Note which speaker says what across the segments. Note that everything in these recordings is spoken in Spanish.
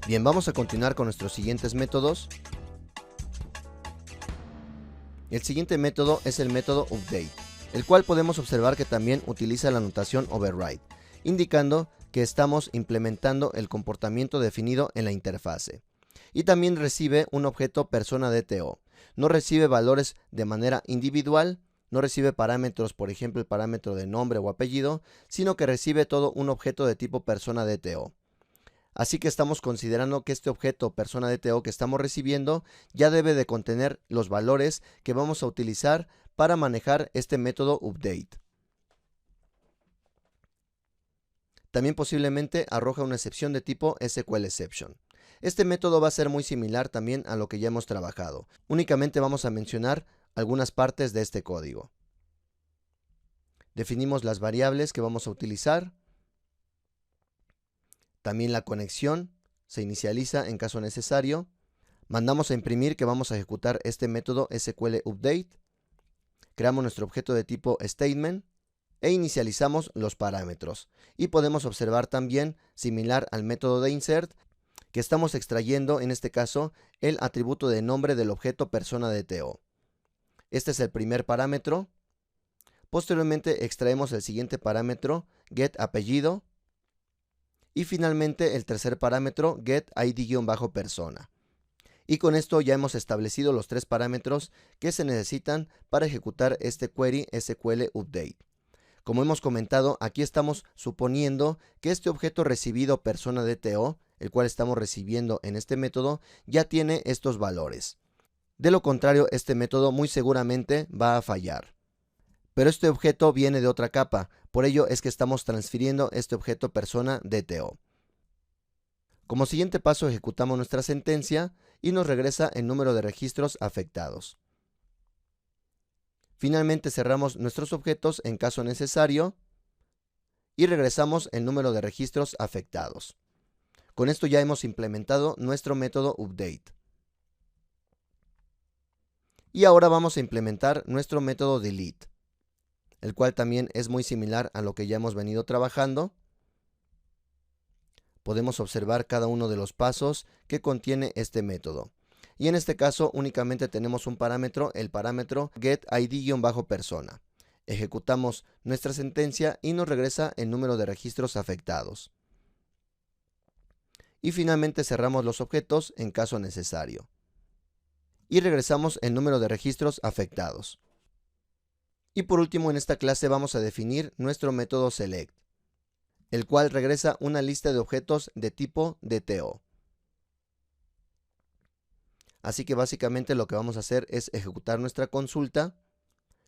Speaker 1: Bien, vamos a continuar con nuestros siguientes métodos. El siguiente método es el método update, el cual podemos observar que también utiliza la notación override, indicando que estamos implementando el comportamiento definido en la interfase. Y también recibe un objeto persona DTO. No recibe valores de manera individual, no recibe parámetros, por ejemplo el parámetro de nombre o apellido, sino que recibe todo un objeto de tipo persona DTO. Así que estamos considerando que este objeto persona DTO que estamos recibiendo ya debe de contener los valores que vamos a utilizar para manejar este método update. También posiblemente arroja una excepción de tipo SQLException. Este método va a ser muy similar también a lo que ya hemos trabajado. Únicamente vamos a mencionar algunas partes de este código. Definimos las variables que vamos a utilizar. También la conexión se inicializa en caso necesario. Mandamos a imprimir que vamos a ejecutar este método SQLUpdate. Creamos nuestro objeto de tipo statement e inicializamos los parámetros. Y podemos observar también, similar al método de insert, que estamos extrayendo en este caso el atributo de nombre del objeto persona DTO. Este es el primer parámetro. Posteriormente extraemos el siguiente parámetro, getApellido. Y finalmente el tercer parámetro, getID-persona. Y con esto ya hemos establecido los tres parámetros que se necesitan para ejecutar este query SQLUpdate. Como hemos comentado, aquí estamos suponiendo que este objeto recibido persona DTO, el cual estamos recibiendo en este método, ya tiene estos valores. De lo contrario, este método muy seguramente va a fallar. Pero este objeto viene de otra capa, por ello es que estamos transfiriendo este objeto persona DTO. Como siguiente paso ejecutamos nuestra sentencia y nos regresa el número de registros afectados. Finalmente cerramos nuestros objetos en caso necesario y regresamos el número de registros afectados. Con esto ya hemos implementado nuestro método update. Y ahora vamos a implementar nuestro método delete, el cual también es muy similar a lo que ya hemos venido trabajando. Podemos observar cada uno de los pasos que contiene este método. Y en este caso únicamente tenemos un parámetro, el parámetro getID-persona. Ejecutamos nuestra sentencia y nos regresa el número de registros afectados. Y finalmente cerramos los objetos en caso necesario. Y regresamos el número de registros afectados. Y por último en esta clase vamos a definir nuestro método select, el cual regresa una lista de objetos de tipo DTO. Así que básicamente lo que vamos a hacer es ejecutar nuestra consulta.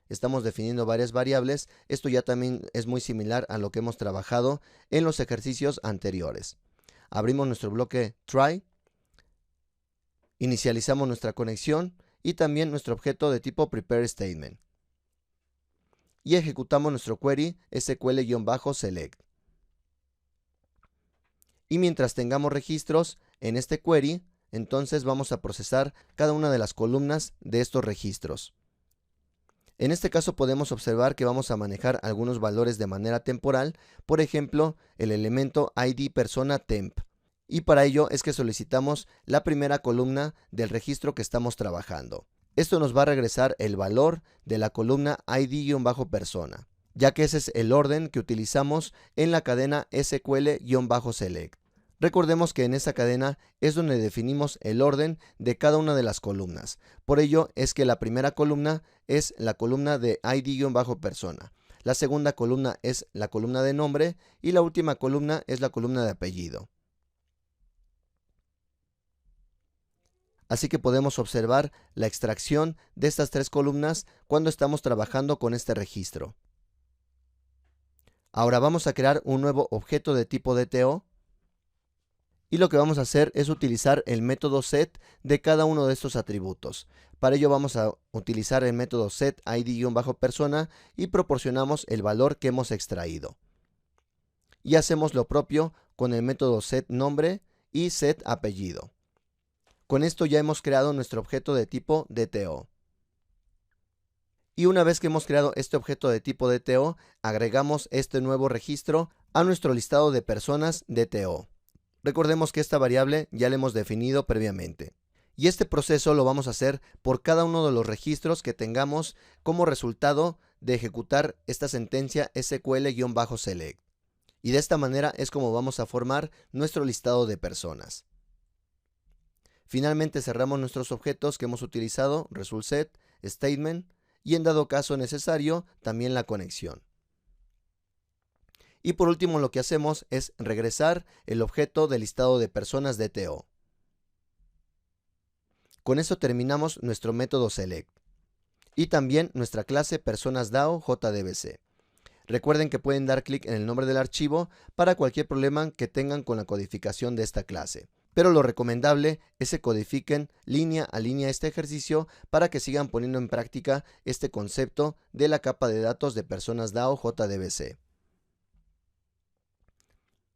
Speaker 1: Estamos definiendo varias variables. Esto ya también es muy similar a lo que hemos trabajado en los ejercicios anteriores. Abrimos nuestro bloque try, inicializamos nuestra conexión y también nuestro objeto de tipo prepareStatement. Y ejecutamos nuestro query SQL-select. Y mientras tengamos registros en este query, entonces vamos a procesar cada una de las columnas de estos registros. En este caso podemos observar que vamos a manejar algunos valores de manera temporal, por ejemplo, el elemento ID persona temp. Y para ello es que solicitamos la primera columna del registro que estamos trabajando. Esto nos va a regresar el valor de la columna ID-persona, ya que ese es el orden que utilizamos en la cadena SQL-select. Recordemos que en esa cadena es donde definimos el orden de cada una de las columnas. Por ello es que la primera columna es la columna de ID-persona. La segunda columna es la columna de nombre y la última columna es la columna de apellido. Así que podemos observar la extracción de estas tres columnas cuando estamos trabajando con este registro. Ahora vamos a crear un nuevo objeto de tipo DTO. Y lo que vamos a hacer es utilizar el método set de cada uno de estos atributos. Para ello vamos a utilizar el método setID-persona y proporcionamos el valor que hemos extraído. Y hacemos lo propio con el método setNombre y setApellido. Con esto ya hemos creado nuestro objeto de tipo DTO. Y una vez que hemos creado este objeto de tipo DTO, agregamos este nuevo registro a nuestro listado de personas DTO. Recordemos que esta variable ya la hemos definido previamente. Y este proceso lo vamos a hacer por cada uno de los registros que tengamos como resultado de ejecutar esta sentencia SQL-select. Y de esta manera es como vamos a formar nuestro listado de personas. Finalmente cerramos nuestros objetos que hemos utilizado, ResultSet, Statement y en dado caso necesario también la conexión. Y por último lo que hacemos es regresar el objeto del listado de personas DTO. Con eso terminamos nuestro método select y también nuestra clase personas-DAO JDBC. Recuerden que pueden dar clic en el nombre del archivo para cualquier problema que tengan con la codificación de esta clase. Pero lo recomendable es que codifiquen línea a línea este ejercicio para que sigan poniendo en práctica este concepto de la capa de datos de personas DAO JDBC.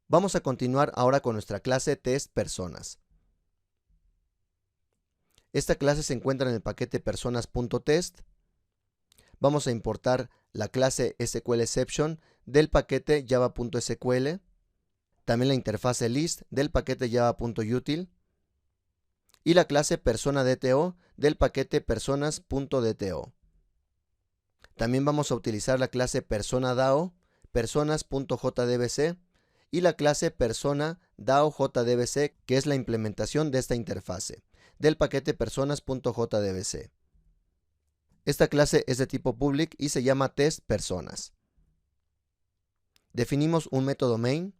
Speaker 1: Vamos a continuar ahora con nuestra clase test personas. Esta clase se encuentra en el paquete personas.test. Vamos a importar la clase SQLException del paquete java.sql, también la interfase list del paquete java.util y la clase persona.dto del paquete personas.dto. También vamos a utilizar la clase persona.dao, personas.jdbc y la clase persona.dao.jdbc, que es la implementación de esta interfase del paquete personas.jdbc. Esta clase es de tipo public y se llama test personas. Definimos un método main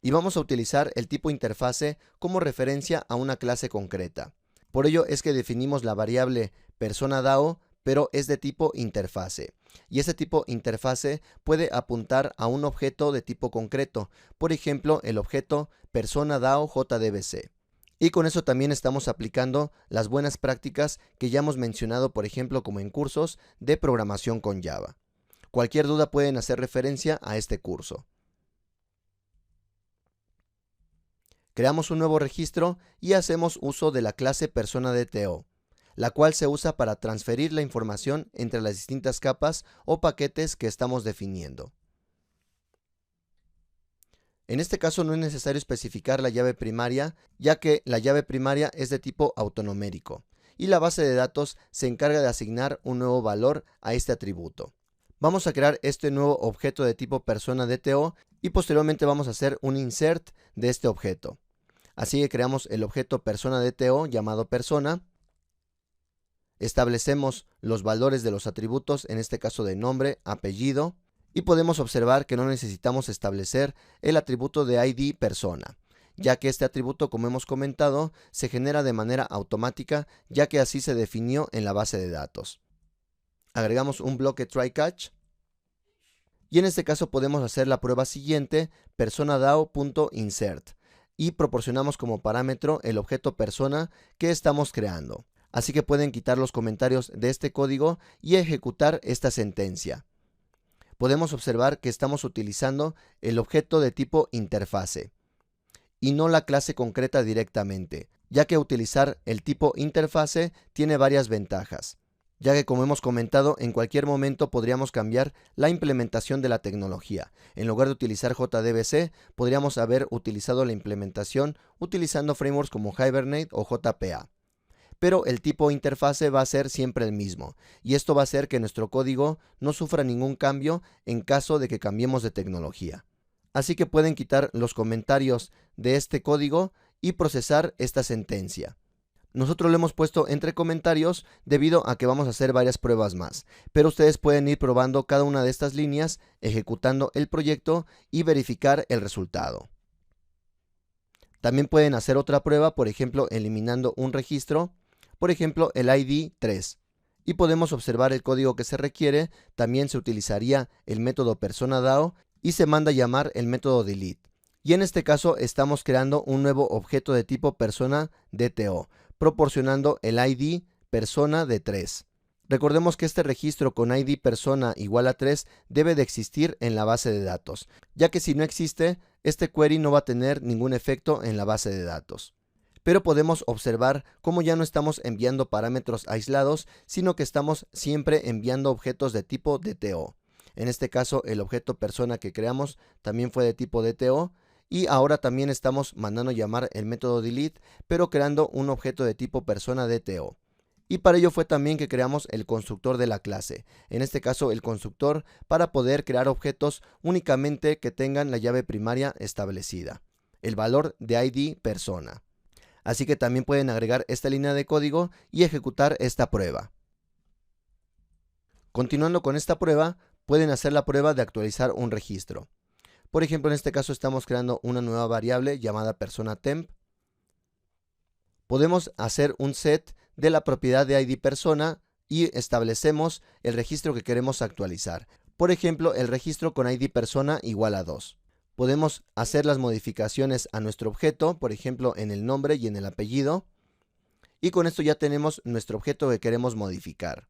Speaker 1: y vamos a utilizar el tipo interfase como referencia a una clase concreta. Por ello es que definimos la variable persona.dao, pero es de tipo interfase. Y ese tipo interfase puede apuntar a un objeto de tipo concreto, por ejemplo el objeto persona.dao.jdbc. Y con eso también estamos aplicando las buenas prácticas que ya hemos mencionado, por ejemplo, como en cursos de programación con Java. Cualquier duda pueden hacer referencia a este curso. Creamos un nuevo registro y hacemos uso de la clase persona.dto, la cual se usa para transferir la información entre las distintas capas o paquetes que estamos definiendo. En este caso no es necesario especificar la llave primaria, ya que la llave primaria es de tipo autonomérico y la base de datos se encarga de asignar un nuevo valor a este atributo. Vamos a crear este nuevo objeto de tipo persona.dto y posteriormente vamos a hacer un insert de este objeto. Así que creamos el objeto persona.dto llamado persona. Establecemos los valores de los atributos, en este caso de nombre, apellido. Y podemos observar que no necesitamos establecer el atributo de ID persona, ya que este atributo, como hemos comentado, se genera de manera automática, ya que así se definió en la base de datos. Agregamos un bloque try-catch y en este caso podemos hacer la prueba siguiente, persona.dao.insert, y proporcionamos como parámetro el objeto persona que estamos creando. Así que pueden quitar los comentarios de este código y ejecutar esta sentencia. Podemos observar que estamos utilizando el objeto de tipo interfase y no la clase concreta directamente, ya que utilizar el tipo interfase tiene varias ventajas, ya que como hemos comentado, en cualquier momento podríamos cambiar la implementación de la tecnología. En lugar de utilizar JDBC, podríamos haber utilizado la implementación utilizando frameworks como Hibernate o JPA. Pero el tipo interfase va a ser siempre el mismo, y esto va a hacer que nuestro código no sufra ningún cambio en caso de que cambiemos de tecnología. Así que pueden quitar los comentarios de este código y procesar esta sentencia. Nosotros lo hemos puesto entre comentarios debido a que vamos a hacer varias pruebas más, pero ustedes pueden ir probando cada una de estas líneas, ejecutando el proyecto y verificar el resultado. También pueden hacer otra prueba, por ejemplo, eliminando un registro, por ejemplo, el ID 3. Y podemos observar el código que se requiere. También se utilizaría el método persona.dao y se manda a llamar el método delete. Y en este caso estamos creando un nuevo objeto de tipo persona.dto, proporcionando el ID persona de 3. Recordemos que este registro con ID persona igual a 3 debe de existir en la base de datos, ya que si no existe, este query no va a tener ningún efecto en la base de datos. Pero podemos observar cómo ya no estamos enviando parámetros aislados, sino que estamos siempre enviando objetos de tipo DTO. En este caso, el objeto persona que creamos también fue de tipo DTO Y ahora también estamos mandando llamar el método delete, pero creando un objeto de tipo persona DTO. Y para ello fue también que creamos el constructor de la clase, en este caso el constructor para poder crear objetos únicamente que tengan la llave primaria establecida, el valor de ID persona. Así que también pueden agregar esta línea de código y ejecutar esta prueba. Continuando con esta prueba, pueden hacer la prueba de actualizar un registro. Por ejemplo, en este caso estamos creando una nueva variable llamada persona temp. Podemos hacer un set de la propiedad de ID persona y establecemos el registro que queremos actualizar. Por ejemplo, el registro con ID persona igual a 2. Podemos hacer las modificaciones a nuestro objeto, por ejemplo, en el nombre y en el apellido. Y con esto ya tenemos nuestro objeto que queremos modificar.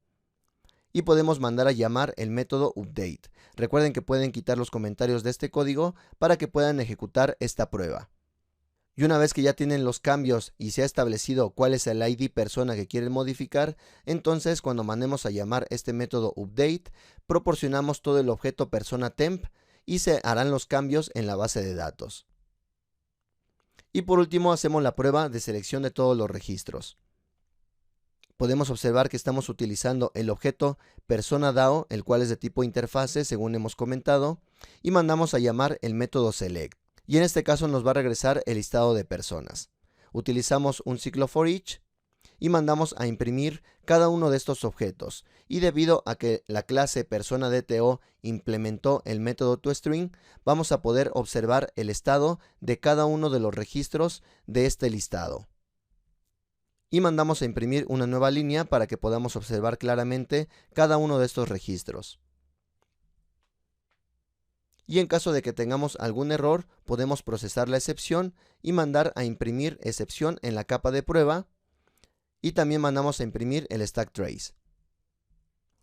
Speaker 1: Y podemos mandar a llamar el método update. Recuerden que pueden quitar los comentarios de este código para que puedan ejecutar esta prueba. Y una vez que ya tienen los cambios y se ha establecido cuál es el ID persona que quieren modificar, entonces cuando mandemos a llamar este método update, proporcionamos todo el objeto persona temp y se harán los cambios en la base de datos. Y por último hacemos la prueba de selección de todos los registros. Podemos observar que estamos utilizando el objeto persona DAO, el cual es de tipo interfase según hemos comentado, y mandamos a llamar el método select. Y en este caso nos va a regresar el listado de personas. Utilizamos un ciclo for each y mandamos a imprimir cada uno de estos objetos. Y debido a que la clase persona DTO implementó el método toString, vamos a poder observar el estado de cada uno de los registros de este listado. Y mandamos a imprimir una nueva línea para que podamos observar claramente cada uno de estos registros. Y en caso de que tengamos algún error, podemos procesar la excepción y mandar a imprimir excepción en la capa de prueba. Y también mandamos a imprimir el stack trace.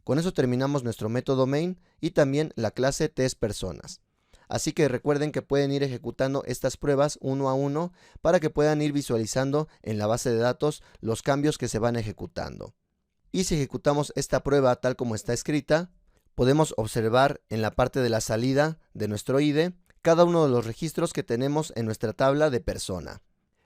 Speaker 1: Con eso terminamos nuestro método main y también la clase testPersonas. Así que recuerden que pueden ir ejecutando estas pruebas uno a uno para que puedan ir visualizando en la base de datos los cambios que se van ejecutando. Y si ejecutamos esta prueba tal como está escrita, podemos observar en la parte de la salida de nuestro IDE cada uno de los registros que tenemos en nuestra tabla de persona.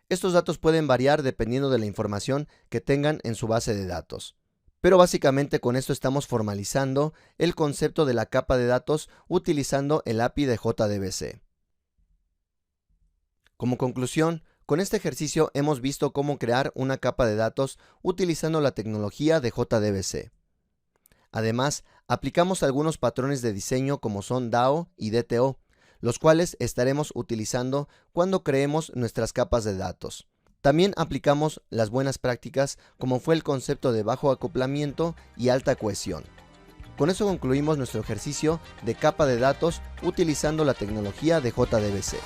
Speaker 1: Estos datos pueden variar dependiendo de la información que tengan en su base de datos. Pero básicamente con esto estamos formalizando el concepto de la capa de datos utilizando el API de JDBC. Como conclusión, con este ejercicio hemos visto cómo crear una capa de datos utilizando la tecnología de JDBC. Además, aplicamos algunos patrones de diseño como son DAO y DTO, los cuales estaremos utilizando cuando creemos nuestras capas de datos. También aplicamos las buenas prácticas como fue el concepto de bajo acoplamiento y alta cohesión. Con eso concluimos nuestro ejercicio de capa de datos utilizando la tecnología de JDBC.